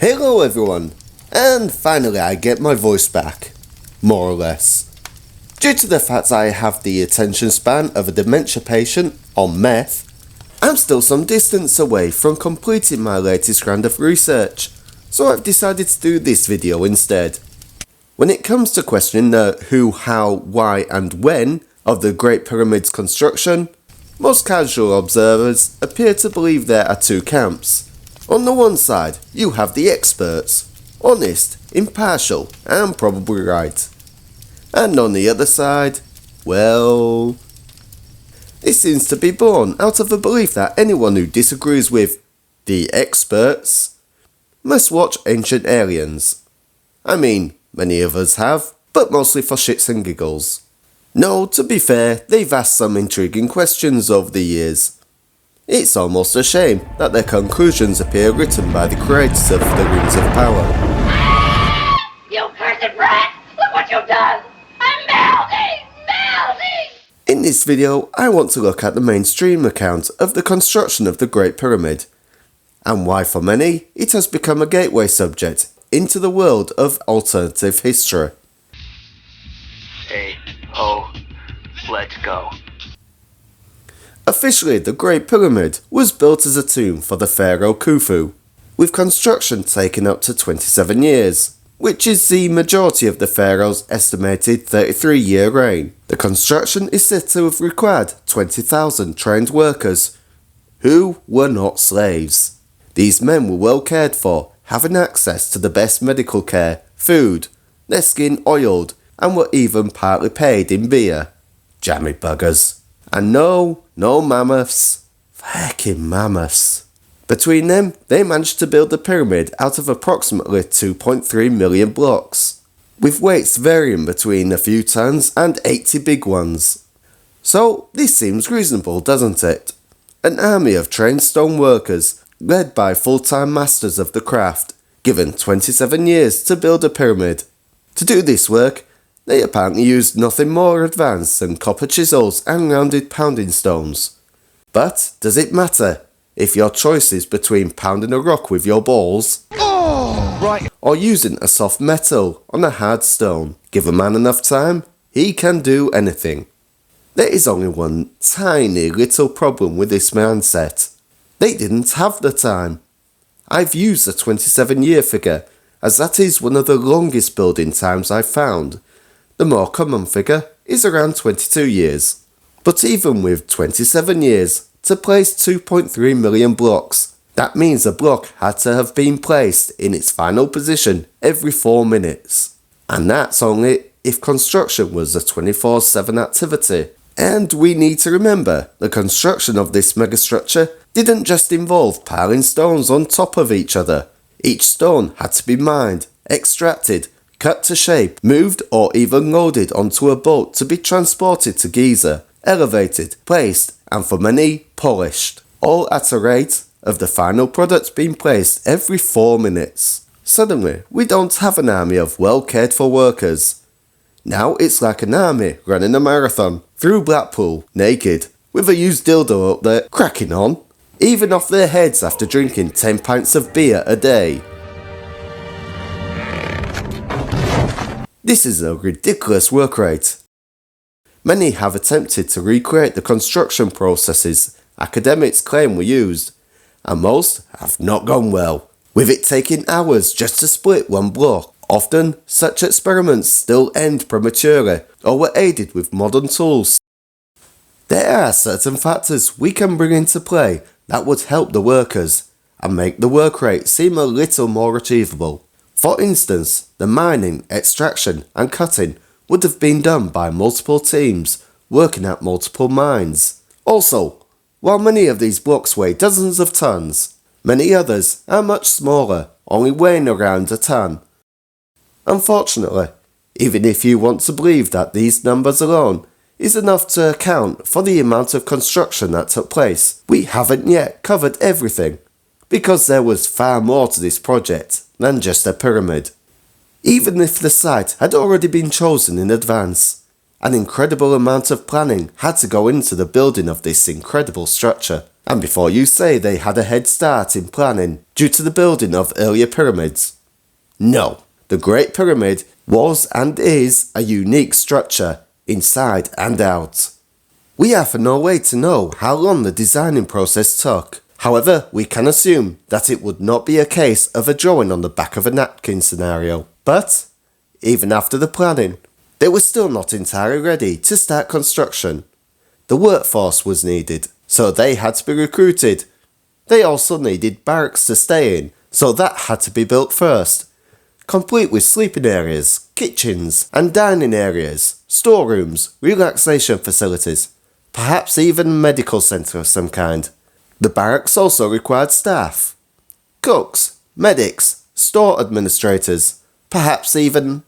Hello everyone, and finally I get my voice back, more or less. Due to the fact I have the attention span of a dementia patient on meth, I'm still some distance away from completing my latest round of research, so I've decided to do this video instead. When it comes to questioning the who, how, why and when of the Great Pyramid's construction, most casual observers appear to believe there are two camps. On the one side, you have the experts, honest, impartial, and probably right. And on the other side, well, it seems to be born out of the belief that anyone who disagrees with the experts must watch Ancient Aliens. I mean, many of us have, but mostly for shits and giggles. No, to be fair, they've asked some intriguing questions over the years. It's almost a shame that their conclusions appear written by the creators of the Rings of Power. You cursed brat! Look what you've done! I'm melting! Melting! In this video, I want to look at the mainstream account of the construction of the Great Pyramid, and why for many it has become a gateway subject into the world of alternative history. Hey, ho, let's go. Officially, the Great Pyramid was built as a tomb for the pharaoh Khufu, with construction taking up to 27 years, which is the majority of the pharaoh's estimated 33-year reign. The construction is said to have required 20,000 trained workers, who were not slaves. These men were well cared for, having access to the best medical care, food, their skin oiled, and were even partly paid in beer. Jammy buggers. And no mammoths. Fucking mammoths. Between them, they managed to build the pyramid out of approximately 2.3 million blocks, with weights varying between a few tons and 80 big ones. So, this seems reasonable, doesn't it? An army of trained stone workers, led by full-time masters of the craft, given 27 years to build a pyramid. To do this work, they apparently used nothing more advanced than copper chisels and rounded pounding stones. But does it matter if your choice is between pounding a rock with your balls or using a soft metal on a hard stone? Give a man enough time, he can do anything. There is only one tiny little problem with this mindset. They didn't have the time. I've used the 27-year figure, as that is one of the longest building times I've found. The more common figure is around 22 years. But even with 27 years to place 2.3 million blocks, that means a block had to have been placed in its final position every 4 minutes. And that's only if construction was a 24/7 activity. And we need to remember, the construction of this megastructure didn't just involve piling stones on top of each other. Each stone had to be mined, extracted, cut to shape, moved or even loaded onto a boat to be transported to Giza, elevated, placed, and for many, polished, all at a rate of the final product being placed every 4 minutes. Suddenly, we don't have an army of well cared for workers. Now it's like an army running a marathon through Blackpool, naked, with a used dildo up there cracking on, even off their heads after drinking 10 pints of beer a day. This is a ridiculous work rate. Many have attempted to recreate the construction processes academics claim were used, and most have not gone well, with it taking hours just to split one block. Often, such experiments still end prematurely or were aided with modern tools. There are certain factors we can bring into play that would help the workers and make the work rate seem a little more achievable. For instance, the mining, extraction and cutting would have been done by multiple teams working at multiple mines. Also, while many of these blocks weigh dozens of tons, many others are much smaller, only weighing around a ton. Unfortunately, even if you want to believe that these numbers alone is enough to account for the amount of construction that took place, we haven't yet covered everything, because there was far more to this project than just a pyramid. Even if the site had already been chosen in advance, an incredible amount of planning had to go into the building of this incredible structure. And before you say they had a head start in planning due to the building of earlier pyramids, no, the Great Pyramid was and is a unique structure, inside and out. We have no way to know how long the designing process took. However, we can assume that it would not be a case of a drawing on the back of a napkin scenario. But, even after the planning, they were still not entirely ready to start construction. The workforce was needed, so they had to be recruited. They also needed barracks to stay in, so that had to be built first, complete with sleeping areas, kitchens and dining areas, storerooms, relaxation facilities, perhaps even a medical centre of some kind. The barracks also required staff, cooks, medics, store administrators, perhaps even,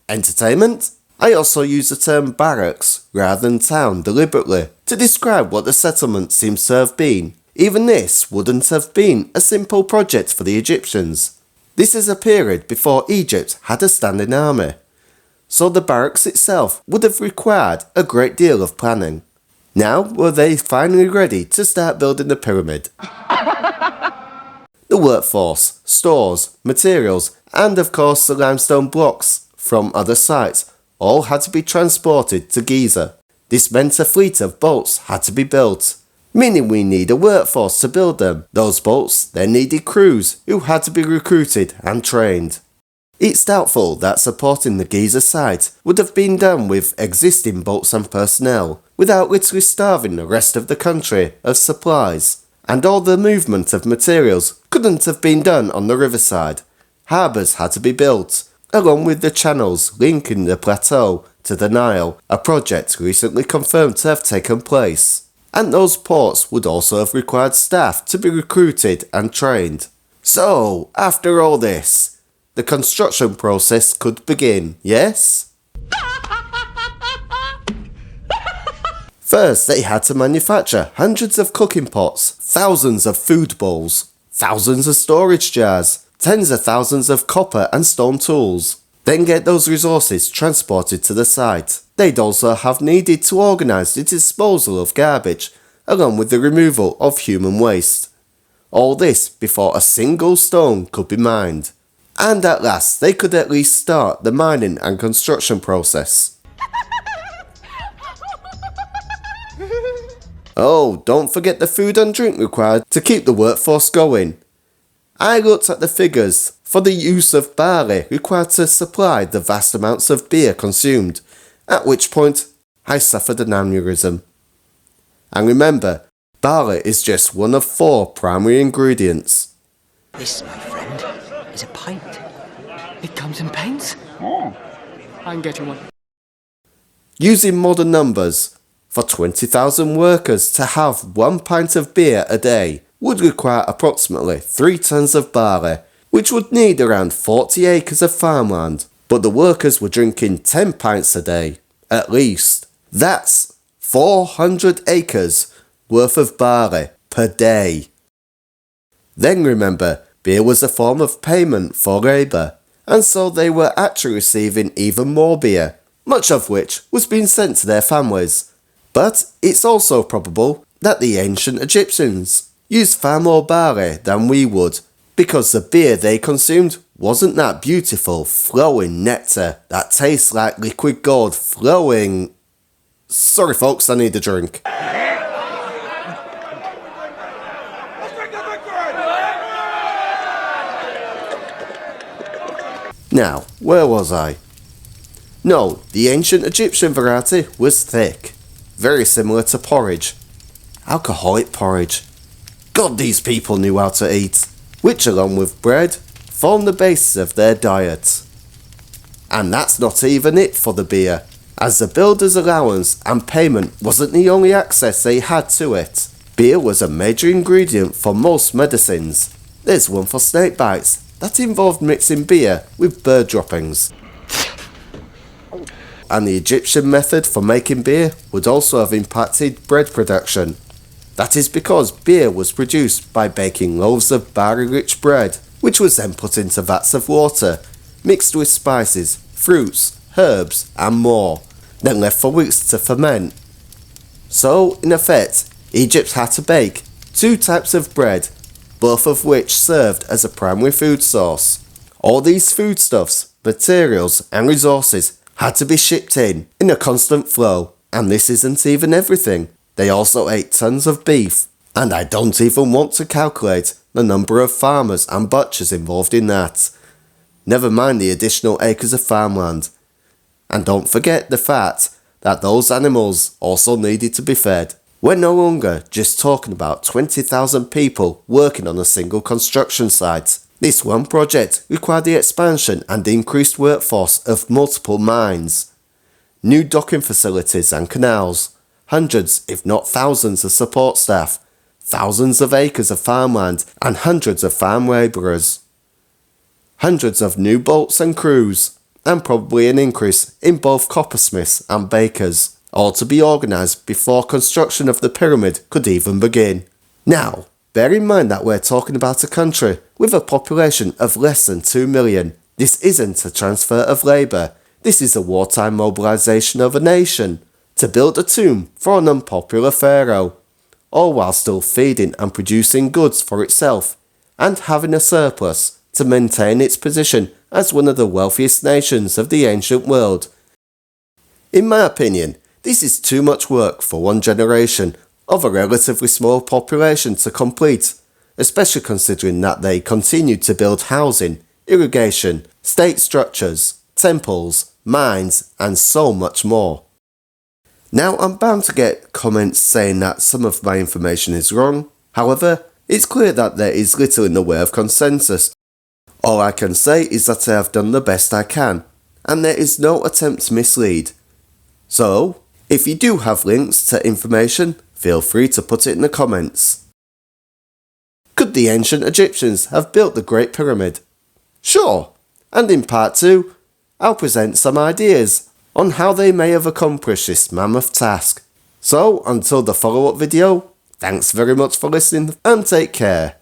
entertainment? I also use the term barracks rather than town deliberately to describe what the settlement seems to have been. Even this wouldn't have been a simple project for the Egyptians. This is a period before Egypt had a standing army, so the barracks itself would have required a great deal of planning. Now were they finally ready to start building the pyramid. The workforce, stores, materials, and of course the limestone blocks from other sites all had to be transported to Giza. This meant a fleet of boats had to be built, meaning we need a workforce to build them. Those boats then needed crews who had to be recruited and trained. It's doubtful that supporting the Giza site would have been done with existing boats and personnel, without literally starving the rest of the country of supplies. And all the movement of materials couldn't have been done on the riverside. Harbours had to be built, along with the channels linking the plateau to the Nile, a project recently confirmed to have taken place. And those ports would also have required staff to be recruited and trained. So, after all this, the construction process could begin, yes? First, they had to manufacture hundreds of cooking pots, thousands of food bowls, thousands of storage jars, tens of thousands of copper and stone tools. Then get those resources transported to the site. They'd also have needed to organise the disposal of garbage, along with the removal of human waste. All this before a single stone could be mined. And at last they could at least start the mining and construction process. Oh, don't forget the food and drink required to keep the workforce going. I looked at the figures for the use of barley required to supply the vast amounts of beer consumed, at which point I suffered an aneurysm. And remember, barley is just one of 4 primary ingredients. This, my friend, is a pint. It comes in pints. Oh, I can get you one. Using modern numbers, for 20,000 workers to have 1 pint of beer a day would require approximately 3 tons of barley, which would need around 40 acres of farmland. But the workers were drinking 10 pints a day, at least. That's 400 acres worth of barley per day. Then remember, beer was a form of payment for labour, and so they were actually receiving even more beer, much of which was being sent to their families. But it's also probable that the ancient Egyptians used far more barley than we would, because the beer they consumed wasn't that beautiful, flowing nectar that tastes like liquid gold flowing. Sorry folks, I need a drink. Now, where was I? No, the ancient Egyptian variety was thick, very similar to porridge. Alcoholic porridge. God, these people knew how to eat, which along with bread, formed the basis of their diet. And that's not even it for the beer, as the builder's allowance and payment wasn't the only access they had to it. Beer was a major ingredient for most medicines. There's one for snake bites that involved mixing beer with bird droppings. And the Egyptian method for making beer would also have impacted bread production. That is because beer was produced by baking loaves of barley-rich bread, which was then put into vats of water, mixed with spices, fruits, herbs and more, then left for weeks to ferment. So, in effect, Egypt had to bake 2 types of bread, both of which served as a primary food source. All these foodstuffs, materials and resources had to be shipped in a constant flow, and this isn't even everything. They also ate tons of beef, and I don't even want to calculate the number of farmers and butchers involved in that. Never mind the additional acres of farmland. And don't forget the fact that those animals also needed to be fed. We're no longer just talking about 20,000 people working on a single construction site. This one project required the expansion and increased workforce of multiple mines, new docking facilities and canals, hundreds if not thousands of support staff, thousands of acres of farmland and hundreds of farm labourers, hundreds of new boats and crews, and probably an increase in both coppersmiths and bakers, all to be organised before construction of the pyramid could even begin. Now, bear in mind that we're talking about a country with a population of less than 2 million. This isn't a transfer of labour, this is a wartime mobilisation of a nation to build a tomb for an unpopular pharaoh, all while still feeding and producing goods for itself and having a surplus to maintain its position as one of the wealthiest nations of the ancient world. In my opinion, this is too much work for one generation of a relatively small population to complete, especially considering that they continued to build housing, irrigation, state structures, temples, mines, and so much more. Now, I'm bound to get comments saying that some of my information is wrong. However, it's clear that there is little in the way of consensus. All I can say is that I have done the best I can, and there is no attempt to mislead. So, if you do have links to information, feel free to put it in the comments. Could the ancient Egyptians have built the Great Pyramid? Sure, and in part 2, I'll present some ideas on how they may have accomplished this mammoth task. So, until the follow-up video, thanks very much for listening and take care.